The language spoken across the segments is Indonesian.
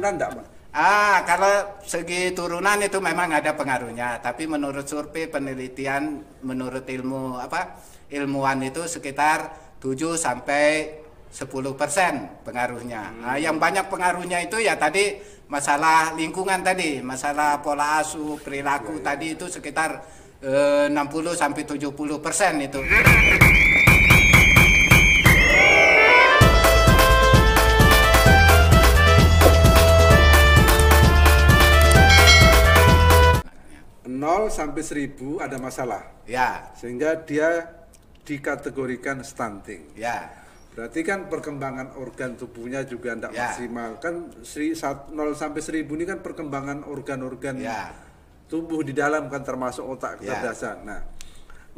kan enggak, Pak? Kalau segi turunan itu memang ada pengaruhnya, tapi menurut survei penelitian, menurut ilmuwan itu sekitar 7 sampai 10% pengaruhnya. Yang banyak pengaruhnya itu ya tadi masalah lingkungan tadi, masalah pola asuh, perilaku tadi itu sekitar 60 sampai 70% itu. Nol sampai 1000 ada masalah. Ya. Sehingga dia dikategorikan stunting. Ya. Berarti kan perkembangan organ tubuhnya juga tidak Ya. maksimal. Kan 0 sampai 1000 ini kan perkembangan organ-organ tubuh di dalam kan termasuk otak kecerdasan. Nah,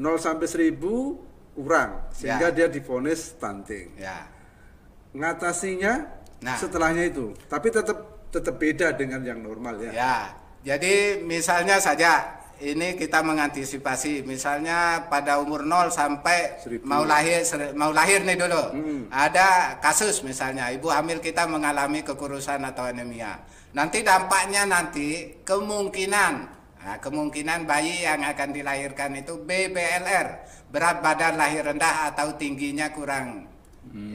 0 sampai 1000 kurang sehingga dia divonis stunting. Ya. Ngatasinya setelahnya itu. Tapi tetap beda dengan yang normal ya. Ya. Jadi misalnya saja ini kita mengantisipasi, misalnya pada umur 0 sampai 1000. mau lahir nih dulu. Ada kasus misalnya ibu hamil kita mengalami kekurusan atau anemia. Nanti dampaknya kemungkinan bayi yang akan dilahirkan itu BBLR, berat badan lahir rendah atau tingginya kurang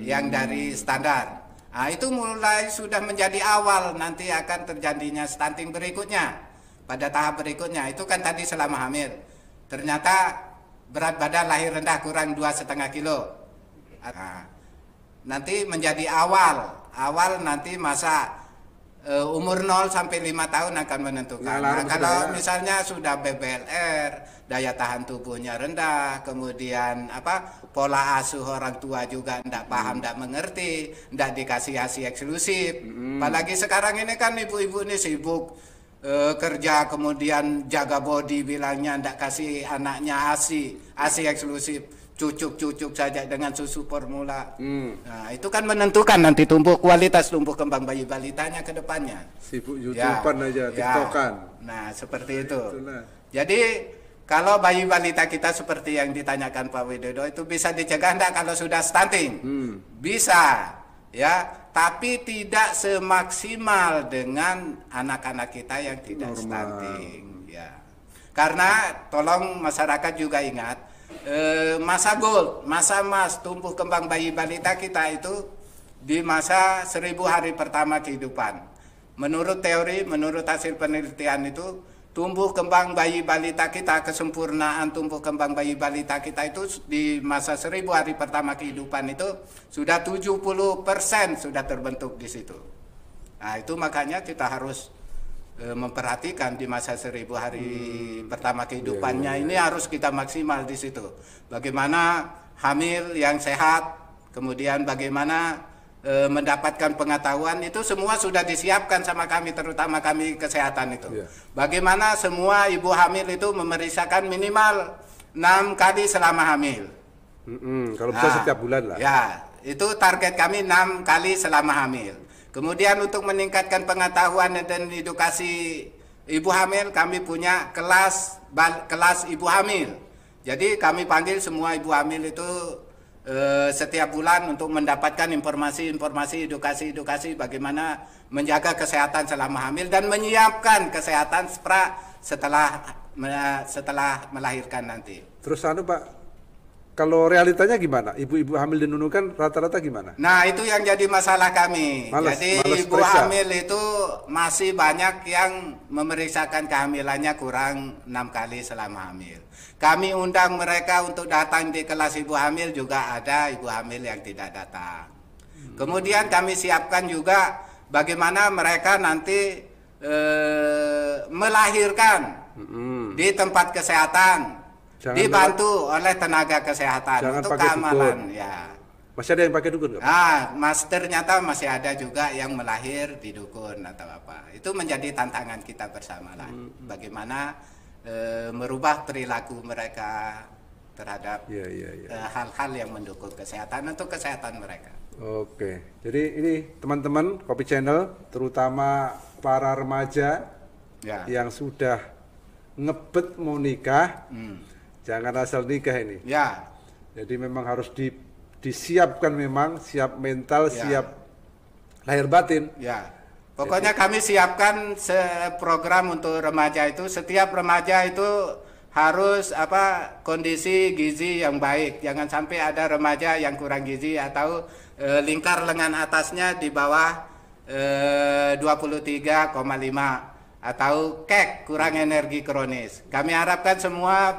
yang dari standar. Itu mulai sudah menjadi awal nanti akan terjadinya stunting berikutnya. Pada tahap berikutnya itu kan tadi selama hamil. Ternyata berat badan lahir rendah kurang 2,5 kilo. Nanti menjadi awal nanti masa umur 0 sampai 5 tahun akan menentukan. Kalau misalnya sudah BBLR, daya tahan tubuhnya rendah, kemudian pola asuh orang tua juga tidak paham, tidak mengerti, tidak dikasih ASI eksklusif. Apalagi sekarang ini kan ibu-ibu ini sibuk kerja, kemudian jaga body, bilangnya tidak kasih anaknya ASI eksklusif. Cucuk saja dengan susu formula. Nah, itu kan menentukan nanti kualitas tumbuh kembang bayi balitanya ke depannya. Sibuk YouTuber aja, TikTokan. Nah, seperti itu. Itulah. Jadi kalau bayi balita kita seperti yang ditanyakan Pak Widodo itu bisa dicegah enggak kalau sudah stunting? Bisa, ya. Tapi tidak semaksimal dengan anak-anak kita yang tidak stunting. Ya. Karena tolong masyarakat juga ingat. Masa gold, masa emas tumbuh kembang bayi balita kita itu di masa 1000 hari pertama kehidupan. Menurut teori, menurut hasil penelitian itu tumbuh kembang bayi balita kita, kesempurnaan tumbuh kembang bayi balita kita itu di masa 1000 hari pertama kehidupan itu sudah 70% sudah terbentuk di situ. Nah, itu makanya kita harus memperhatikan di masa 1000 hari pertama kehidupannya ini harus kita maksimal di situ. Bagaimana hamil yang sehat, kemudian bagaimana mendapatkan pengetahuan itu semua sudah disiapkan sama kami, terutama kami kesehatan itu. Bagaimana semua ibu hamil itu memeriksakan minimal 6 kali selama hamil. Kalau bisa setiap bulan lah. Ya, itu target kami 6 kali selama hamil. Kemudian untuk meningkatkan pengetahuan dan edukasi ibu hamil, kami punya kelas ibu hamil. Jadi kami panggil semua ibu hamil itu setiap bulan untuk mendapatkan informasi, edukasi bagaimana menjaga kesehatan selama hamil dan menyiapkan kesehatan setelah melahirkan nanti. Terus Pak, kalau realitanya gimana? Ibu-ibu hamil di Nunukan rata-rata gimana? Nah, itu yang jadi masalah kami. Males ibu periksa. Hamil itu masih banyak yang memeriksakan kehamilannya kurang 6 kali selama hamil. Kami undang mereka untuk datang di kelas ibu hamil, juga ada ibu hamil yang tidak datang. Kemudian kami siapkan juga bagaimana mereka nanti melahirkan di tempat kesehatan. Dibantu oleh tenaga kesehatan untuk keamanan. Ya. Masih ada yang pakai dukun? Ternyata masih ada juga yang melahir di dukun atau apa. Itu menjadi tantangan kita bersama lah. Bagaimana merubah perilaku mereka terhadap hal-hal yang mendukung kesehatan untuk kesehatan mereka. Oke, jadi ini teman-teman Kopi Channel, terutama para remaja yang sudah ngebet mau nikah. Jangan asal nikah ini. Ya. Jadi memang harus disiapkan, memang siap mental, siap lahir batin. Ya. Pokoknya kami siapkan program untuk remaja itu. Setiap remaja itu harus kondisi gizi yang baik. Jangan sampai ada remaja yang kurang gizi atau lingkar lengan atasnya di bawah 23,5 atau kek, kurang energi kronis. Kami harapkan semua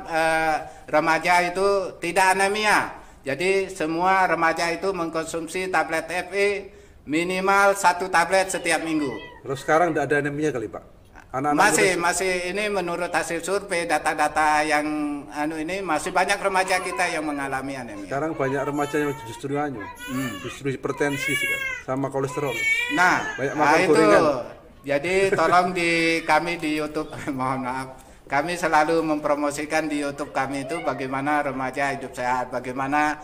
remaja itu tidak anemia. Jadi semua remaja itu mengkonsumsi tablet FE minimal 1 tablet setiap minggu. Terus sekarang tidak ada anemia kali Pak? Masih ini menurut hasil survei data-data yang ini masih banyak remaja kita yang mengalami anemia. Sekarang banyak remaja yang justru justru hipertensi sama kolesterol. Nah, banyak makan itu gorengan. Jadi tolong kami di YouTube mohon maaf. Kami selalu mempromosikan di YouTube kami itu bagaimana remaja hidup sehat, bagaimana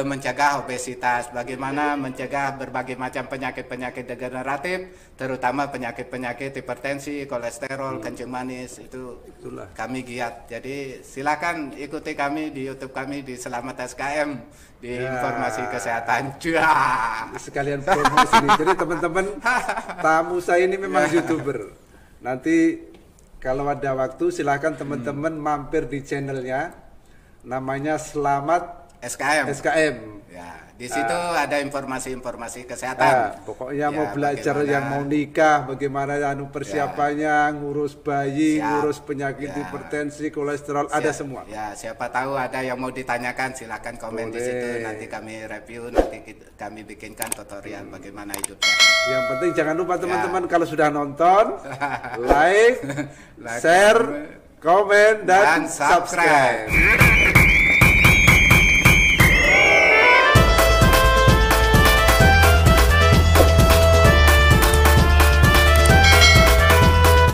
mencegah obesitas, bagaimana mencegah berbagai macam penyakit-penyakit degeneratif, terutama penyakit-penyakit hipertensi, kolesterol, kencing manis, itulah kami giat. Jadi silakan ikuti kami di YouTube kami di Selamat SKM di informasi kesehatan. Sekalian promosi ini. Jadi teman-teman, tamu saya ini memang YouTuber. Nanti kalau ada waktu silahkan teman-teman mampir di channelnya, namanya Selamat SKM. Ya, di situ ada informasi-informasi kesehatan. Pokoknya mau belajar yang mau nikah, bagaimana persiapannya, ngurus bayi, ngurus penyakit hipertensi, kolesterol, ada semua. Ya, siapa tahu ada yang mau ditanyakan, silakan komen di situ. Nanti kami review, nanti kami bikinkan tutorial bagaimana hidup sehat. Yang penting jangan lupa teman-teman kalau sudah nonton, like, share, komen, dan subscribe.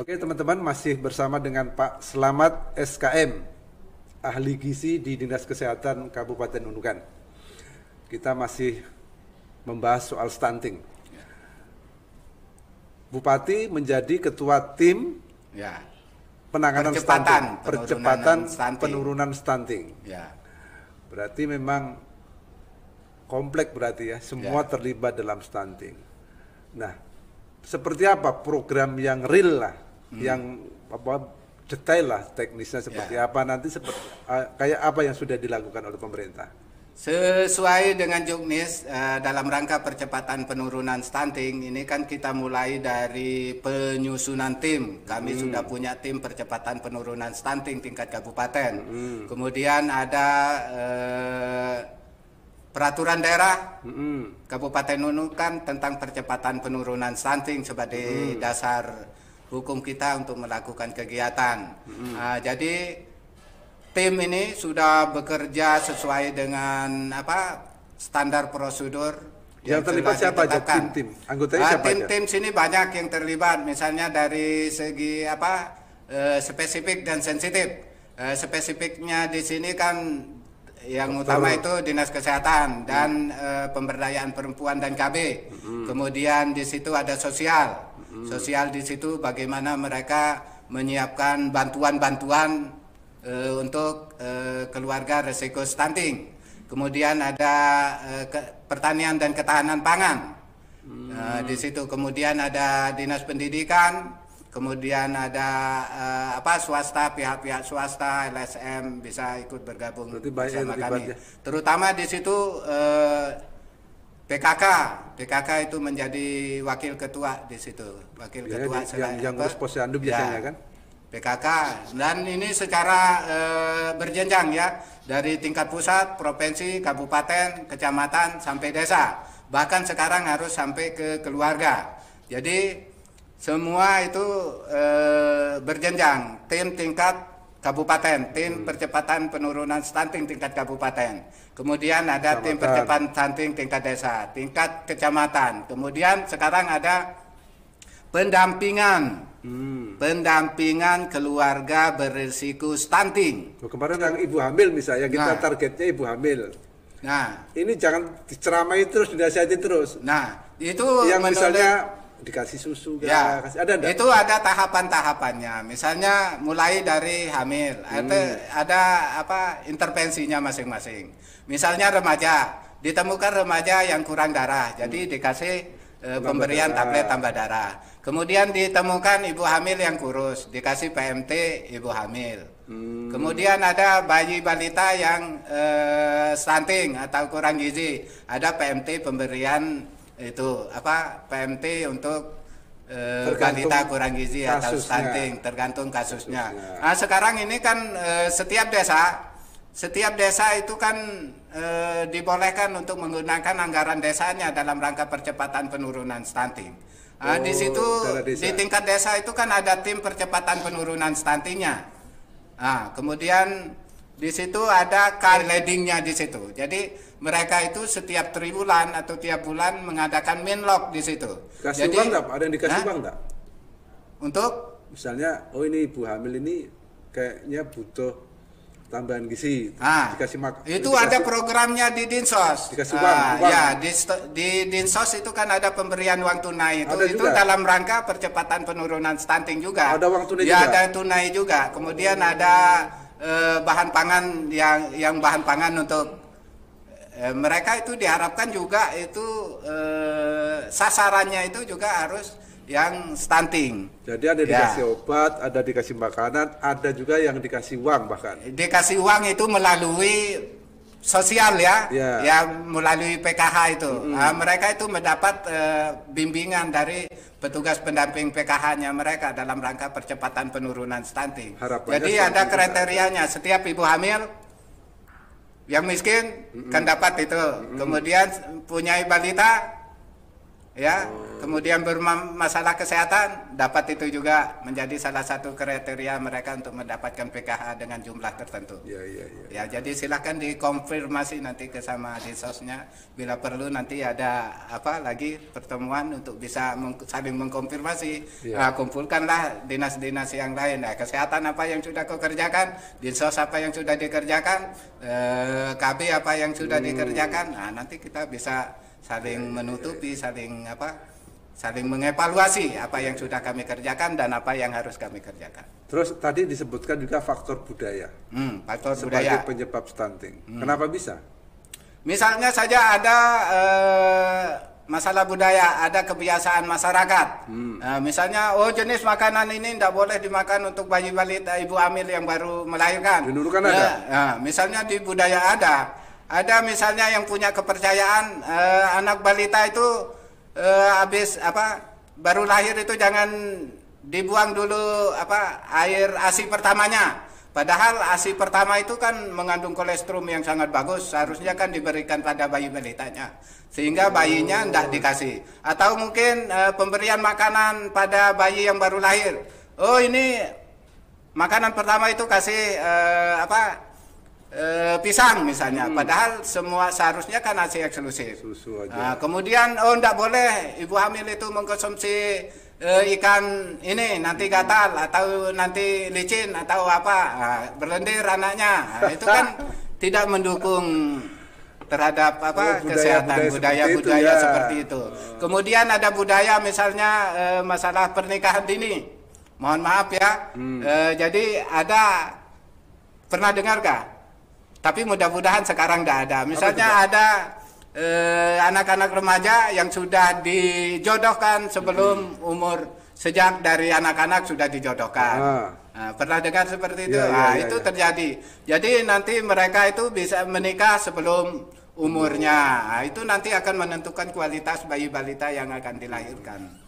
Oke teman-teman, masih bersama dengan Pak Selamat SKM, ahli gizi di Dinas Kesehatan Kabupaten Nunukan. Kita masih membahas soal stunting. Bupati menjadi ketua tim penanganan percepatan penurunan stunting. Berarti memang kompleks berarti ya, semua terlibat dalam stunting. Nah, seperti apa program yang real lah, yang detail lah teknisnya seperti apa nanti, kayak apa yang sudah dilakukan oleh pemerintah? Sesuai dengan Juknis, dalam rangka percepatan penurunan stunting ini kan kita mulai dari penyusunan tim. Kami sudah punya tim percepatan penurunan stunting tingkat kabupaten. Kemudian ada peraturan daerah Kabupaten Nunukan tentang percepatan penurunan stunting sebagai dasar hukum kita untuk melakukan kegiatan. Jadi tim ini sudah bekerja sesuai dengan standar prosedur. Yang terlibat siapa aja tim? Anggotanya siapa aja? Tim sini banyak yang terlibat, misalnya dari segi spesifik dan sensitif. Spesifiknya di sini kan yang utama itu Dinas Kesehatan dan Pemberdayaan Perempuan dan KB. Kemudian di situ ada sosial. Sosial di situ bagaimana mereka menyiapkan bantuan-bantuan untuk keluarga resiko stunting. Kemudian ada pertanian dan ketahanan pangan. Di situ kemudian ada Dinas Pendidikan, kemudian ada swasta, pihak-pihak swasta, LSM bisa ikut bergabung bersama kami. Terutama di situ PKK itu menjadi wakil ketua di situ. Wakil ketua yang ngurus posyandu biasanya kan? PKK, dan ini secara berjenjang ya, dari tingkat pusat, provinsi, kabupaten, kecamatan sampai desa. Bahkan sekarang harus sampai ke keluarga. Jadi semua itu berjenjang. Tim tingkat kabupaten, tim percepatan penurunan stunting tingkat kabupaten. Kemudian ada tim percepatan stunting tingkat desa, tingkat kecamatan. Kemudian sekarang ada pendampingan. Pendampingan keluarga berisiko stunting. Kemarin yang ibu hamil misalnya, kita targetnya ibu hamil. Nah, ini jangan diceramai terus, dinasihati terus. Nah, itu yang misalnya dikasih susu, ada enggak? Itu ada tahapan-tahapannya. Misalnya mulai dari hamil, ada intervensinya masing-masing. Misalnya remaja, ditemukan remaja yang kurang darah, jadi dikasih pemberian tablet tambah darah. Kemudian ditemukan ibu hamil yang kurus, dikasih PMT ibu hamil. Kemudian ada bayi balita yang stunting atau kurang gizi, ada PMT pemberian itu PMT untuk balita kurang gizi atau stunting, tergantung kasusnya. Nah, sekarang ini kan setiap desa itu kan dibolehkan untuk menggunakan anggaran desanya dalam rangka percepatan penurunan stunting. Di situ di tingkat desa itu kan ada tim percepatan penurunan stuntingnya. Kemudian di situ ada care leadingnya di situ. Jadi mereka itu setiap triwulan atau tiap bulan mengadakan minlog di situ. Kasih uang nggak? Ada yang dikasih uang nggak? Untuk misalnya, oh ini ibu hamil ini kayaknya butuh tambahan gizi, dikasih makan. Itu ada programnya di Dinsos. Dikasih uang. Ya, di Dinsos itu kan ada pemberian uang tunai itu dalam rangka percepatan penurunan stunting juga. Ada uang tunai juga. Ada tunai juga. Kemudian ada bahan pangan yang bahan pangan untuk mereka itu diharapkan juga itu sasarannya itu juga harus yang stunting. Jadi ada dikasih obat, ada dikasih makanan, ada juga yang dikasih uang bahkan. Dikasih uang itu melalui sosial yang melalui PKH itu. Mereka itu mendapat bimbingan dari petugas pendamping PKH-nya mereka dalam rangka percepatan penurunan stunting. Jadi ada kriterianya, setiap ibu hamil yang miskin kan dapat itu. Kemudian punya balita kemudian bermasalah kesehatan dapat itu juga menjadi salah satu kriteria mereka untuk mendapatkan PKH dengan jumlah tertentu. Ya, jadi silahkan dikonfirmasi nanti ke sama Dinsosnya, bila perlu nanti ada lagi pertemuan untuk bisa saling mengkonfirmasi. Kumpulkanlah dinas-dinas yang lain. Kesehatan apa yang sudah kau kerjakan, Dinsos apa yang sudah dikerjakan, KB apa yang sudah dikerjakan. Nanti kita bisa saling menutupi, saling mengevaluasi apa yang sudah kami kerjakan dan apa yang harus kami kerjakan. Terus tadi disebutkan juga faktor budaya. Faktor sebagai penyebab stunting. Kenapa bisa? Misalnya saja ada masalah budaya, ada kebiasaan masyarakat. Misalnya, jenis makanan ini tidak boleh dimakan untuk bayi balita, ibu hamil yang baru melahirkan. Dulu kan ada. Misalnya di budaya ada misalnya yang punya kepercayaan anak balita itu habis baru lahir itu jangan dibuang dulu air ASI pertamanya. Padahal ASI pertama itu kan mengandung kolesterol yang sangat bagus, seharusnya kan diberikan pada bayi balitanya, sehingga bayinya tidak dikasih. Atau mungkin pemberian makanan pada bayi yang baru lahir. Ini makanan pertama itu kasih pisang misalnya, padahal semua seharusnya kan ASI eksklusif. Susu aja. Kemudian tidak boleh ibu hamil itu mengkonsumsi ikan ini, nanti gatal atau nanti licin atau berlendir anaknya. Itu kan tidak mendukung terhadap kesehatan, budaya-budaya seperti itu. Kemudian ada budaya misalnya masalah pernikahan dini. Mohon maaf ya. Jadi ada, pernah dengarkah? Tapi mudah-mudahan sekarang tidak ada. Misalnya ada anak-anak remaja yang sudah dijodohkan sebelum umur, sejak dari anak-anak sudah dijodohkan. Pernah dengar seperti itu? Itu terjadi. Jadi nanti mereka itu bisa menikah sebelum umurnya. Itu nanti akan menentukan kualitas bayi balita yang akan dilahirkan.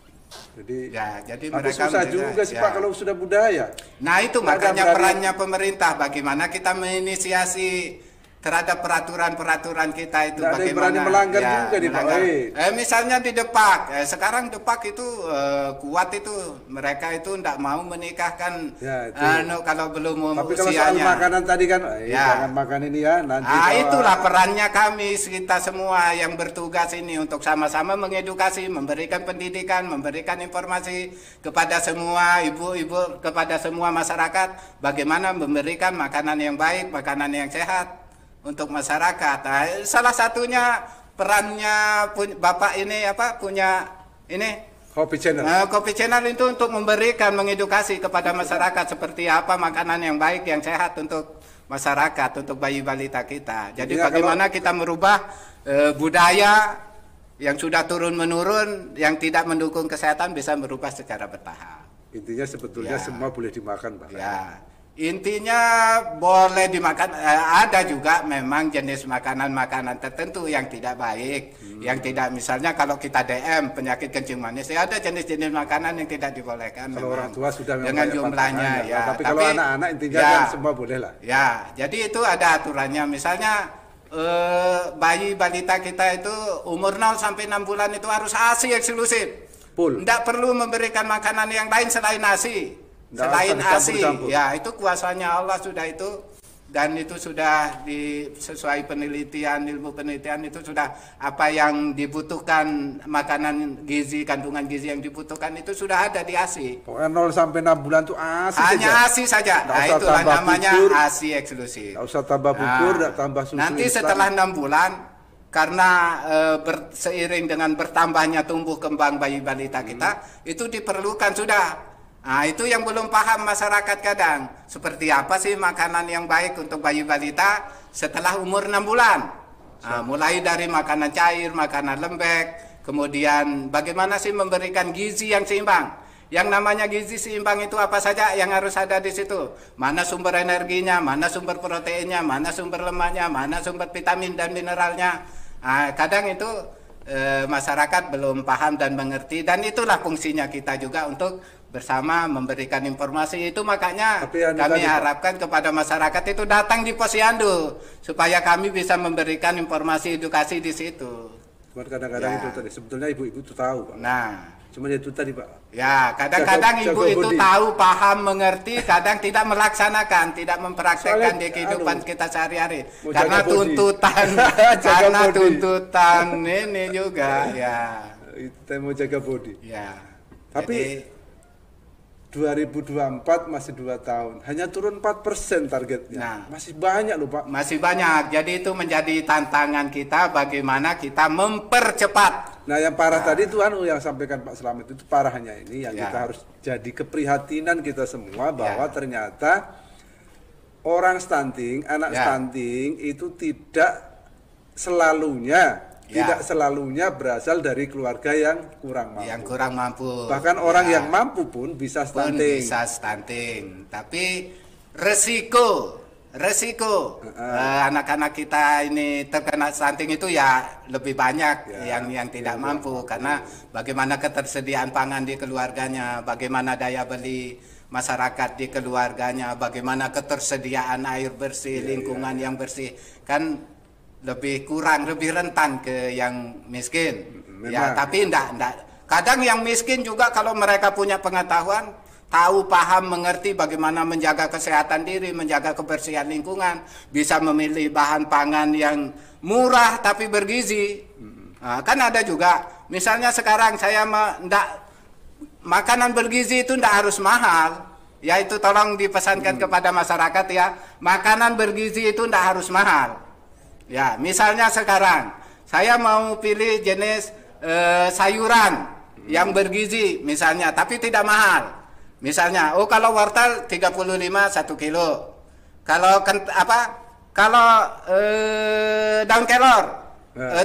Jadi mereka susah juga sih Pak kalau sudah budaya. Nah itu makanya perannya pemerintah, bagaimana kita menginisiasi terhadap peraturan-peraturan kita itu, bagaimana berani melanggar juga di Pak. Misalnya di Depak, sekarang Depak itu kuat itu, mereka itu tidak mau menikahkan kalau belum tapi usianya. Tapi kalau soal makanan tadi kan, jangan makan ini ya nanti. Itulah perannya kami, kita semua yang bertugas ini untuk sama-sama mengedukasi, memberikan pendidikan, memberikan informasi kepada semua ibu-ibu, kepada semua masyarakat, bagaimana memberikan makanan yang baik, makanan yang sehat untuk masyarakat. Salah satunya perannya Bapak ini punya ini Kopi Channel. Kopi Channel itu untuk memberikan, mengedukasi kepada masyarakat seperti apa makanan yang baik, yang sehat untuk masyarakat, untuk bayi balita kita. Jadi bagaimana kita merubah budaya yang sudah turun-menurun, yang tidak mendukung kesehatan bisa berubah secara bertahap. Intinya sebetulnya semua boleh dimakan, Pak. Ya, intinya boleh dimakan. Ada juga memang jenis makanan-makanan tertentu yang tidak baik, yang tidak, misalnya kalau kita DM penyakit kencing manis, ya ada jenis-jenis makanan yang tidak dibolehkan. Kalau orang tua sudah dengan jumlahnya, ya. Tapi kalau anak-anak intinya kan semua boleh lah. Ya, jadi itu ada aturannya. Misalnya bayi balita kita itu umur 0 sampai 6 bulan itu harus ASI eksklusif. Tidak perlu memberikan makanan yang lain selain ASI. Selain ASI, ya itu kuasanya Allah sudah itu, dan itu sudah sesuai penelitian, ilmu penelitian itu sudah apa yang dibutuhkan, makanan gizi, kandungan gizi yang dibutuhkan itu sudah ada di ASI. Pokoknya 0 sampai 6 bulan itu ASI hanya saja. ASI saja. Nah, itulah namanya ASI eksklusif. Nggak usah tambah bubur, nggak tambah susu. Nanti setelah 6 bulan, karena seiring dengan bertambahnya tumbuh kembang bayi balita kita, itu diperlukan sudah. Nah, itu yang belum paham masyarakat kadang. Seperti apa sih makanan yang baik untuk bayi balita setelah umur 6 bulan? Nah, mulai dari makanan cair, makanan lembek, kemudian bagaimana sih memberikan gizi yang seimbang. Yang namanya gizi seimbang itu apa saja yang harus ada di situ? Mana sumber energinya, mana sumber proteinnya, mana sumber lemaknya, mana sumber vitamin dan mineralnya. Nah, kadang itu masyarakat belum paham dan mengerti, dan itulah fungsinya kita juga untuk bersama memberikan informasi itu. Makanya kami harapkan kepada masyarakat itu datang di Posyandu supaya kami bisa memberikan informasi edukasi di situ. Cuma kadang-kadang itu tadi sebetulnya ibu-ibu itu tahu, Pak. Nah, cuma itu tadi, Pak. Ya, kadang-kadang ibu itu tahu, paham, mengerti, kadang tidak melaksanakan, tidak mempraktekkan di kehidupan kita sehari-hari. Karena tuntutan, karena tuntutan ini juga, ya. Kita mau jaga body. Ya. Tapi 2024 masih 2 tahun, hanya turun 4% targetnya. Nah, masih banyak loh, Pak. Masih banyak. Jadi itu menjadi tantangan kita bagaimana kita mempercepat. Nah, yang parah tadi itu yang sampaikan Pak Slamet itu parahnya ini yang kita harus jadi keprihatinan kita semua bahwa ternyata orang stunting, anak stunting itu tidak selalunya berasal dari keluarga yang kurang mampu. Yang kurang mampu. Bahkan orang yang mampu pun bisa stunting. Bisa stunting. Tapi resiko anak-anak kita ini terkena stunting itu ya lebih banyak yang tidak mampu, karena bagaimana ketersediaan pangan di keluarganya, bagaimana daya beli masyarakat di keluarganya, bagaimana ketersediaan air bersih, lingkungan yang bersih, kan lebih kurang, lebih rentan ke yang miskin. Ya, tapi enggak. Kadang yang miskin juga kalau mereka punya pengetahuan, tahu, paham, mengerti bagaimana menjaga kesehatan diri, menjaga kebersihan lingkungan, bisa memilih bahan pangan yang murah tapi bergizi. Nah, kan ada juga, misalnya sekarang saya makanan bergizi itu enggak harus mahal. Ya, itu tolong dipesankan kepada masyarakat ya, makanan bergizi itu enggak harus mahal. Ya, misalnya sekarang saya mau pilih jenis sayuran yang bergizi misalnya, tapi tidak mahal. Misalnya, kalau wortel 35 1 kilo. Kalau daun kelor,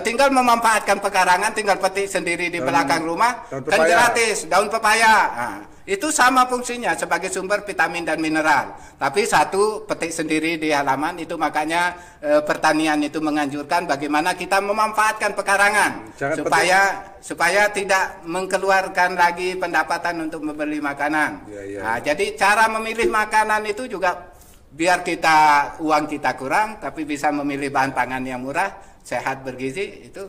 tinggal memanfaatkan pekarangan, tinggal petik sendiri di belakang rumah, kan gratis. Daun pepaya. Nah, itu sama fungsinya sebagai sumber vitamin dan mineral. Tapi satu, petik sendiri di halaman itu, makanya pertanian itu menganjurkan bagaimana kita memanfaatkan pekarangan supaya tidak mengeluarkan lagi pendapatan untuk membeli makanan. Nah, jadi cara memilih makanan itu juga biar uang kita kurang, tapi bisa memilih bahan pangan yang murah, sehat, bergizi, itu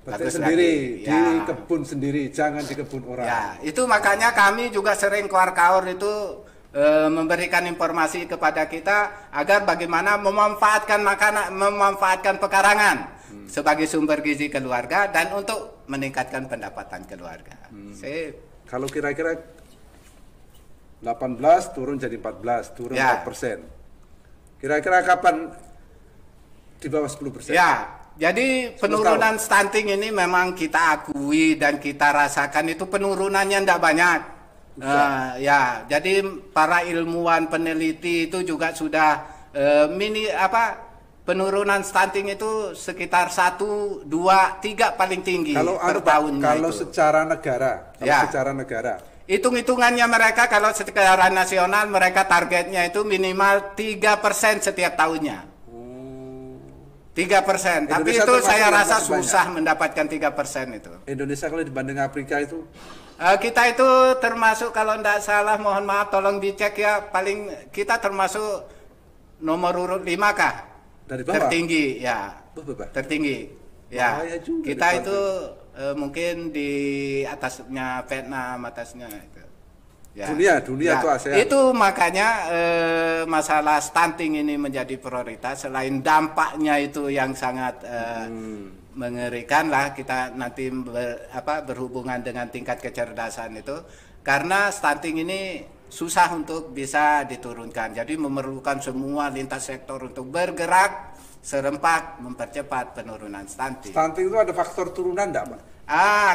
bagus sendiri, di kebun sendiri, jangan di kebun orang. Ya, itu makanya kami juga sering keluar-kaur itu memberikan informasi kepada kita agar bagaimana memanfaatkan makanan, memanfaatkan pekarangan sebagai sumber gizi keluarga dan untuk meningkatkan pendapatan keluarga. Kalau kira-kira 18 turun jadi 14, turun 4%. Kira-kira kapan di bawah 10%? Ya. Jadi penurunan stunting ini memang kita akui dan kita rasakan itu penurunannya tidak banyak. Jadi para ilmuwan peneliti itu juga sudah penurunan stunting itu sekitar 1, 2, 3 paling tinggi per tahunnya. Kalau itu. Secara negara, secara negara. Hitung-hitungannya mereka kalau secara nasional mereka targetnya itu minimal 3% setiap tahunnya. 3%. Tapi itu saya rasa susah mendapatkan 3% itu. Indonesia kalau dibanding Afrika itu? Kita itu termasuk kalau tidak salah, mohon maaf tolong dicek ya, paling kita termasuk nomor urut 5 kah? Dari bawah? Tertinggi ya. Tertinggi. Ya. Kita itu mungkin di atasnya Vietnam, atasnya itu. Ya. Dunia itu ASEAN. Itu makanya masalah stunting ini menjadi prioritas. Selain dampaknya itu yang sangat mengerikan lah, kita nanti berhubungan dengan tingkat kecerdasan itu, karena stunting ini susah untuk bisa diturunkan. Jadi memerlukan semua lintas sektor untuk bergerak serempak mempercepat penurunan stunting. Stunting itu ada faktor turunan enggak, Pak?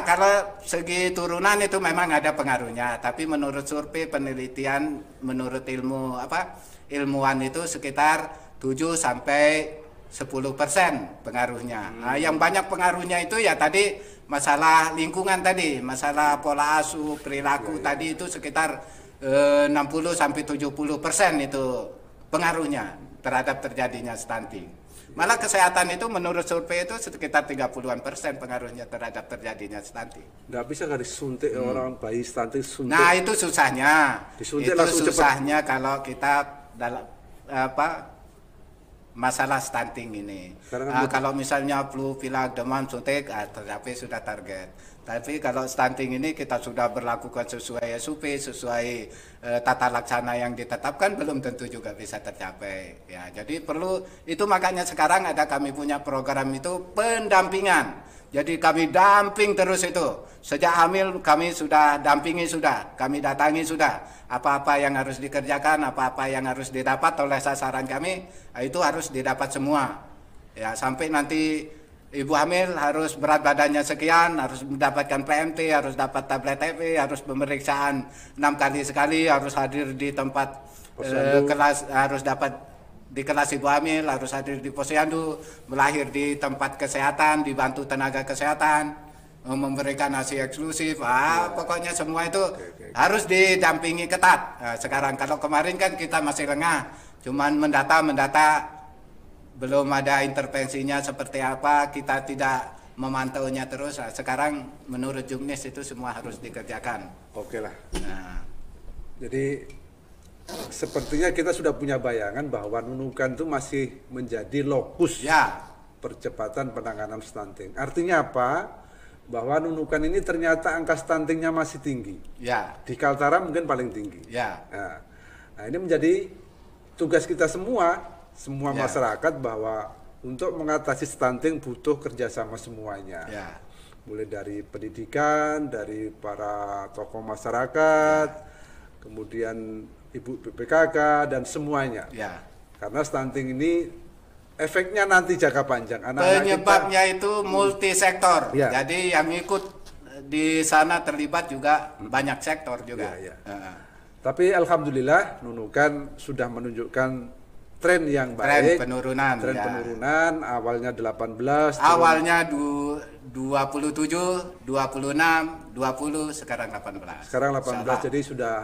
Kalau segi turunan itu memang ada pengaruhnya, tapi menurut survei penelitian, menurut ilmuwan itu sekitar 7 sampai 10% pengaruhnya. Yang banyak pengaruhnya itu ya tadi masalah lingkungan tadi, masalah pola asuh, perilaku tadi itu sekitar 60 sampai 70% itu pengaruhnya terhadap terjadinya stunting. Malah kesehatan itu menurut survei itu sekitar 30-an% pengaruhnya terhadap terjadinya stunting. Nggak bisa disuntik orang bayi stunting suntik. Nah itu susahnya. Disuntik itu susahnya cepat. Kalau kita dalam masalah stunting ini. Kalau misalnya flu, pilek, demam, suntik, tapi sudah target. Tapi kalau stunting ini kita sudah berlakukan sesuai SOP, sesuai tata laksana yang ditetapkan, belum tentu juga bisa tercapai. Ya, jadi perlu itu, makanya sekarang kami punya program itu pendampingan. Jadi kami damping terus itu. Sejak hamil kami sudah dampingi, kami datangi apa-apa yang harus dikerjakan, apa-apa yang harus didapat oleh sasaran kami, itu harus didapat semua. Ya, sampai nanti ibu hamil harus berat badannya sekian, harus mendapatkan PMT, harus dapat tablet TB, harus pemeriksaan 6 kali sekali, harus hadir di tempat kelas, harus dapat di kelas ibu hamil, harus hadir di posyandu, melahir di tempat kesehatan, dibantu tenaga kesehatan, memberikan ASI eksklusif, pokoknya semua itu harus didampingi ketat. Sekarang kalau kemarin kan kita masih lengah, cuman mendata, belum ada intervensinya seperti apa, kita tidak memantaunya terus. Sekarang menurut Juknis itu semua harus dikerjakan. Oke lah. Jadi sepertinya kita sudah punya bayangan bahwa Nunukan itu masih menjadi lokus percepatan penanganan stunting. Artinya apa? Bahwa Nunukan ini ternyata angka stuntingnya masih tinggi. Di Kaltara mungkin paling tinggi. Nah, ini menjadi tugas kita semua masyarakat, bahwa untuk mengatasi stunting butuh kerjasama semuanya. Mulai dari pendidikan, dari para tokoh masyarakat, kemudian ibu PPKK dan semuanya. Karena stunting ini efeknya nanti jangka panjang. Penyebabnya itu multisektor. Jadi yang ikut di sana terlibat juga banyak sektor juga. Tapi alhamdulillah Nunukan sudah menunjukkan tren yang baik. Tren penurunan. Awalnya 18. Awalnya 27, 26, 20, sekarang 18. Sekarang 18, jadi sudah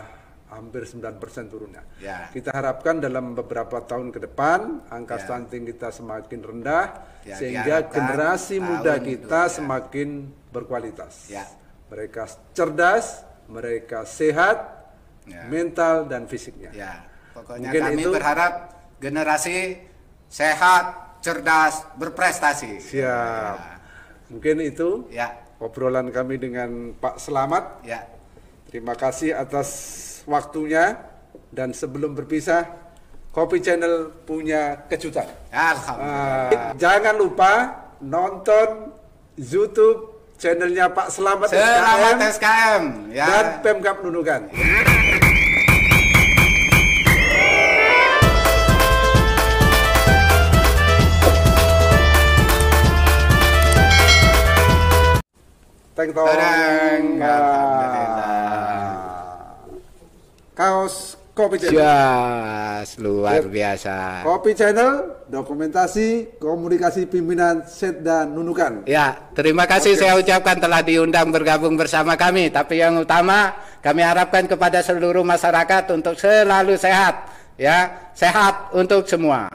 hampir 9% turunnya. Kita harapkan dalam beberapa tahun ke depan angka stunting kita semakin rendah, sehingga generasi muda kita semakin berkualitas. Mereka cerdas, mereka sehat, mental dan fisiknya. Pokoknya mungkin kami berharap generasi sehat, cerdas, berprestasi. Siap. Mungkin itu obrolan kami dengan Pak Selamat. Terima kasih atas waktunya, dan sebelum berpisah, Kopi Channel punya kejutan. Alhamdulillah. Jangan lupa nonton YouTube channelnya Pak Selamat SKM dan Pemkab Nunukan. Alhamdulillah. Kaos Kopi Channel. Yes, luar biasa. Kopi Channel, dokumentasi komunikasi pimpinan Setda Nunukan. Ya, terima kasih saya ucapkan telah diundang bergabung bersama kami. Tapi yang utama kami harapkan kepada seluruh masyarakat untuk selalu sehat, ya, sehat untuk semua.